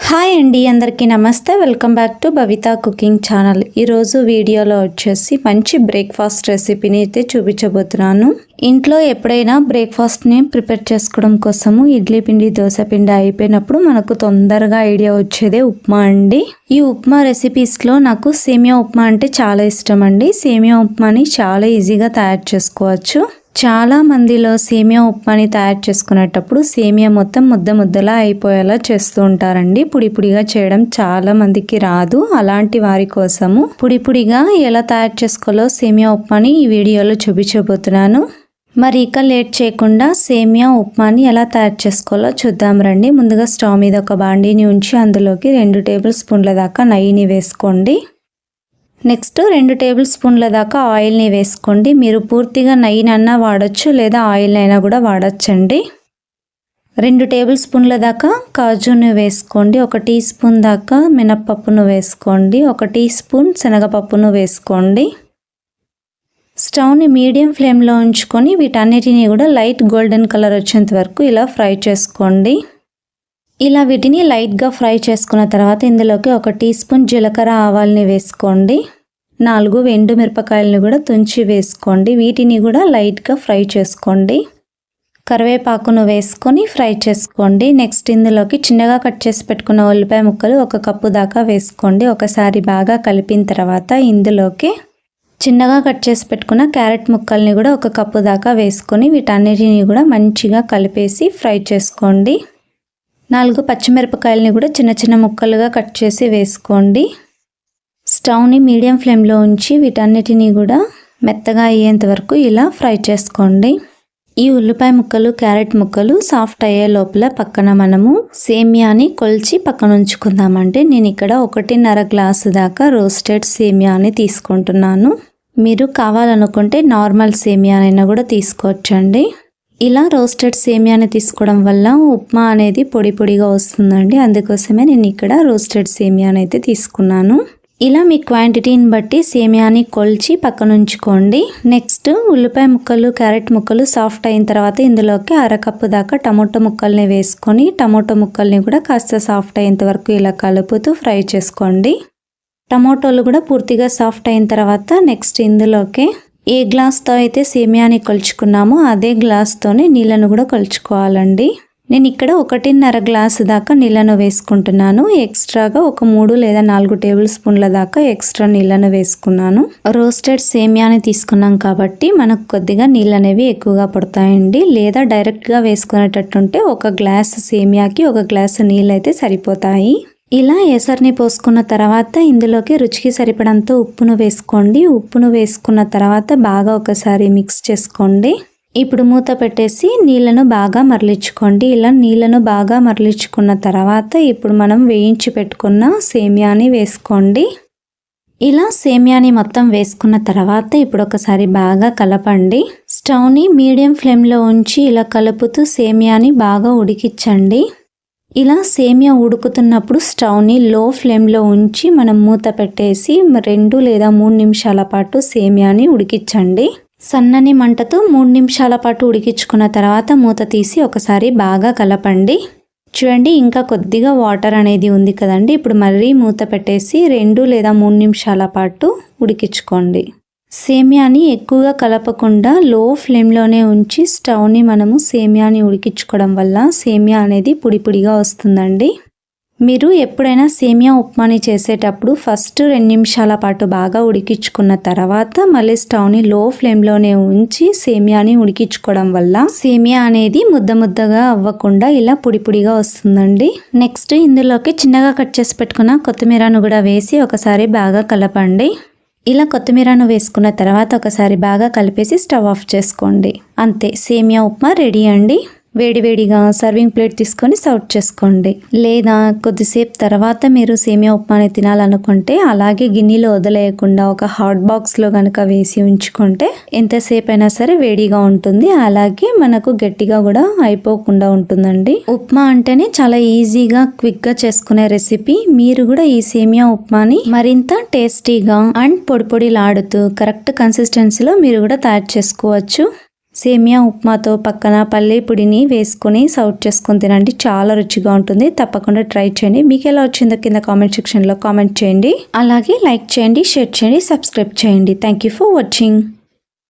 Hi అండి, అందరికీ నమస్తే. Welcome back to Bhavitha cooking channel. ఈరోజు వీడియోలో వచ్చేసి మంచి బ్రేక్ఫాస్ట్ రెసిపీని అయితే చూపించబోతున్నాను. ఇంట్లో ఎప్పుడైనా బ్రేక్ఫాస్ట్ని ప్రిపేర్ చేసుకోవడం కోసము ఇడ్లీ పిండి, దోశ పిండి అయిపోయినప్పుడు మనకు తొందరగా ఐడియా వచ్చేదే ఉప్మా అండి. ఈ ఉప్మా రెసిపీస్లో నాకు సేమియా ఉప్మా అంటే చాలా ఇష్టం అండి. సేమియా ఉప్మాని చాలా ఈజీగా తయారు చేసుకోవచ్చు. చాలా మందిలో సేమియా ఉప్మాని తయారు చేసుకునేటప్పుడు సేమియా మొత్తం ముద్దలా అయిపోయేలా చేస్తూ ఉంటారండి. పొడిగా చేయడం చాలా మందికి రాదు. అలాంటి వారి కోసము పొడిగా ఎలా తయారు చేసుకోవాలో సేమియా ఉప్మాని ఈ వీడియోలో చూపించబోతున్నాను. మరి ఇక లేట్ చేయకుండా సేమియా ఉప్మాని ఎలా తయారు చేసుకోవాలో చూద్దాం రండి. ముందుగా స్టవ్ మీద ఒక బాండీని ఉంచి అందులోకి 2 టేబుల్ స్పూన్ల దాకా నెయ్యిని వేసుకోండి. నెక్స్ట్ 2 టేబుల్ స్పూన్ల దాకా ఆయిల్ని వేసుకోండి. మీరు పూర్తిగా నెయ్యినన్నా వాడచ్చు, లేదా ఆయిల్ అయినా కూడా వాడచ్చండి. 2 టేబుల్ స్పూన్ల దాకా కాజును వేసుకోండి. 1 టీ స్పూన్ దాకా మినప్పప్పును వేసుకోండి. 1 టీ స్పూన్ శనగపప్పును వేసుకోండి. స్టవ్ని మీడియం ఫ్లేమ్లో ఉంచుకొని వీటన్నిటిని కూడా లైట్ గోల్డెన్ కలర్ వచ్చేంత వరకు ఇలా ఫ్రై చేసుకోండి. ఇలా వీటిని లైట్గా ఫ్రై చేసుకున్న తర్వాత ఇందులోకి 1 టీ స్పూన్ జీలకర్ర ఆవాల్ని వేసుకోండి. 4 ఎండు మిరపకాయలని కూడా తుంచి వేసుకోండి. వీటిని కూడా లైట్గా ఫ్రై చేసుకోండి. కరివేపాకును వేసుకొని ఫ్రై చేసుకోండి. నెక్స్ట్ ఇందులోకి చిన్నగా కట్ చేసి పెట్టుకున్న ఉల్లిపాయ ముక్కలు 1 కప్పు దాకా వేసుకోండి. ఒకసారి బాగా కలిపిన తర్వాత ఇందులోకి చిన్నగా కట్ చేసి పెట్టుకున్న క్యారెట్ ముక్కల్ని కూడా 1 కప్పు దాకా వేసుకొని వీటన్నిటిని కూడా మంచిగా కలిపేసి ఫ్రై చేసుకోండి. 4 పచ్చిమిరపకాయలని కూడా చిన్న ముక్కలుగా కట్ చేసి వేసుకోండి. స్టవ్ని మీడియం ఫ్లేమ్లో ఉంచి వీటన్నిటిని కూడా మెత్తగా అయ్యేంత వరకు ఇలా ఫ్రై చేసుకోండి. ఈ ఉల్లిపాయ ముక్కలు, క్యారెట్ ముక్కలు సాఫ్ట్ అయ్యే లోపల పక్కన మనము సేమియాని కొలిచి పక్కన ఉంచుకుందామంటే నేను ఇక్కడ 1.5 గ్లాసు దాకా రోస్టెడ్ సేమియాని తీసుకుంటున్నాను. మీరు కావాలనుకుంటే నార్మల్ సేమియానైనా కూడా తీసుకోవచ్చండి. ఇలా రోస్టెడ్ సేమియాని తీసుకోవడం వల్ల ఉప్మా అనేది పొడిగా వస్తుందండి. అందుకోసమే నేను ఇక్కడ రోస్టెడ్ సేమియాని అయితే తీసుకున్నాను. ఇలా మీ క్వాంటిటీని బట్టి సేమియాని కొలిచి పక్కన ఉంచుకోండి. నెక్స్ట్ ఉల్లిపాయ ముక్కలు, క్యారెట్ ముక్కలు సాఫ్ట్ అయిన తర్వాత ఇందులోకి 1/2 కప్పు దాకా టమోటో ముక్కల్ని వేసుకొని టమోటో ముక్కల్ని కూడా కాస్త సాఫ్ట్ అయ్యేంత వరకు ఇలా కలుపుతూ ఫ్రై చేసుకోండి. టమోటోలు కూడా పూర్తిగా సాఫ్ట్ అయిన తర్వాత నెక్స్ట్ ఇందులోకి ఏ గ్లాస్తో అయితే సేమియాని కొలుచుకున్నామో అదే గ్లాస్తోనే నీళ్ళను కూడా కొలుచుకోవాలండి. నేను ఇక్కడ 1.5 గ్లాసు దాకా నీళ్ళను వేసుకుంటున్నాను. ఎక్స్ట్రాగా ఒక 3 లేదా 4 టేబుల్ స్పూన్ల దాకా ఎక్స్ట్రా నీళ్ళను వేసుకున్నాను. రోస్టెడ్ సేమియాని తీసుకున్నాం కాబట్టి మనకు కొద్దిగా నీళ్ళు అనేవి ఎక్కువగా పడతాయండి. లేదా డైరెక్ట్గా వేసుకునేటట్టుంటే 1 గ్లాసు సేమియాకి 1 గ్లాసు నీళ్ళు అయితే సరిపోతాయి. ఇలా ఎసర్ని పోసుకున్న తర్వాత ఇందులోకి రుచికి సరిపడంత ఉప్పును వేసుకోండి. ఉప్పును వేసుకున్న తర్వాత బాగా ఒకసారి మిక్స్ చేసుకోండి. ఇప్పుడు మూత పెట్టేసి నీళ్ళను బాగా మరలించుకోండి. ఇలా నీళ్ళను బాగా మరలించుకున్న తర్వాత ఇప్పుడు మనం వేయించి పెట్టుకున్న సేమియాని వేసుకోండి. ఇలా సేమియాని మొత్తం వేసుకున్న తర్వాత ఇప్పుడు ఒకసారి బాగా కలపండి. స్టవ్ని మీడియం ఫ్లేమ్లో ఉంచి ఇలా కలుపుతూ సేమియాని బాగా ఉడికించండి. ఇలా సేమియా ఉడుకుతున్నప్పుడు స్టవ్ని లో ఫ్లేమ్లో ఉంచి మనం మూత పెట్టేసి 2 లేదా 3 నిమిషాల పాటు సేమియాని ఉడికించండి. సన్నని మంటతో 3 నిమిషాల పాటు ఉడికించుకున్న తర్వాత మూత తీసి ఒకసారి బాగా కలపండి. చూడండి, ఇంకా కొద్దిగా వాటర్ అనేది ఉంది కదండి. ఇప్పుడు మళ్ళీ మూత పెట్టేసి 2 లేదా 3 నిమిషాల పాటు ఉడికించుకోండి. సేమియాని ఎక్కువగా కలపకుండా లో ఫ్లేమ్లోనే ఉంచి స్టవ్ని మనము సేమియాని ఉడికించుకోవడం వల్ల సేమియా అనేది పొడిగా వస్తుందండి. మీరు ఎప్పుడైనా సేమియా ఉప్మాని చేసేటప్పుడు ఫస్ట్ 2 నిమిషాల పాటు బాగా ఉడికించుకున్న తర్వాత మళ్ళీ స్టవ్ని లో ఫ్లేమ్లోనే ఉంచి సేమియాని ఉడికించుకోవడం వల్ల సేమియా అనేది ముద్దగా అవ్వకుండా ఇలా పొడిగా వస్తుందండి. నెక్స్ట్ ఇందులోకి చిన్నగా కట్ చేసి పెట్టుకున్న కొత్తిమీరను కూడా వేసి ఒకసారి బాగా కలపండి. ఇలా కొత్తిమీరను వేసుకున్న తర్వాత ఒకసారి బాగా కలిపేసి స్టవ్ ఆఫ్ చేసుకోండి. అంతే, సేమియా ఉప్మా రెడీ అండి. వేడిగా సర్వింగ్ ప్లేట్ తీసుకొని సర్వ్ చేసుకోండి. లేదా కొద్దిసేపు తర్వాత మీరు సేమియా ఉప్మాని తినాలనుకుంటే అలాగే గిన్నెలో వదిలేయకుండా ఒక హాట్ బాక్స్లో కనుక వేసి ఉంచుకుంటే ఎంతసేపు అయినా సరే వేడిగా ఉంటుంది. అలాగే మనకు గట్టిగా కూడా అయిపోకుండా ఉంటుందండి. ఉప్మా అంటేనే చాలా ఈజీగా క్విక్గా చేసుకునే రెసిపీ. మీరు కూడా ఈ సేమియా ఉప్మాని మరింత టేస్టీగా అండ్ పొడిలాడుతూ కరెక్ట్ కన్సిస్టెన్సీలో మీరు కూడా తయారు చేసుకోవచ్చు. సేమియా ఉప్మాతో పక్కన పల్లి పొడిని వేసుకొని సర్వ్ చేసుకొని తినండి. చాలా రుచిగా ఉంటుంది. తప్పకుండా ట్రై చేయండి. మీకు ఎలా వచ్చిందో కింద కామెంట్ సెక్షన్లో కామెంట్ చేయండి. అలాగే లైక్ చేయండి, షేర్ చేయండి, సబ్స్క్రైబ్ చేయండి. Thank you for watching.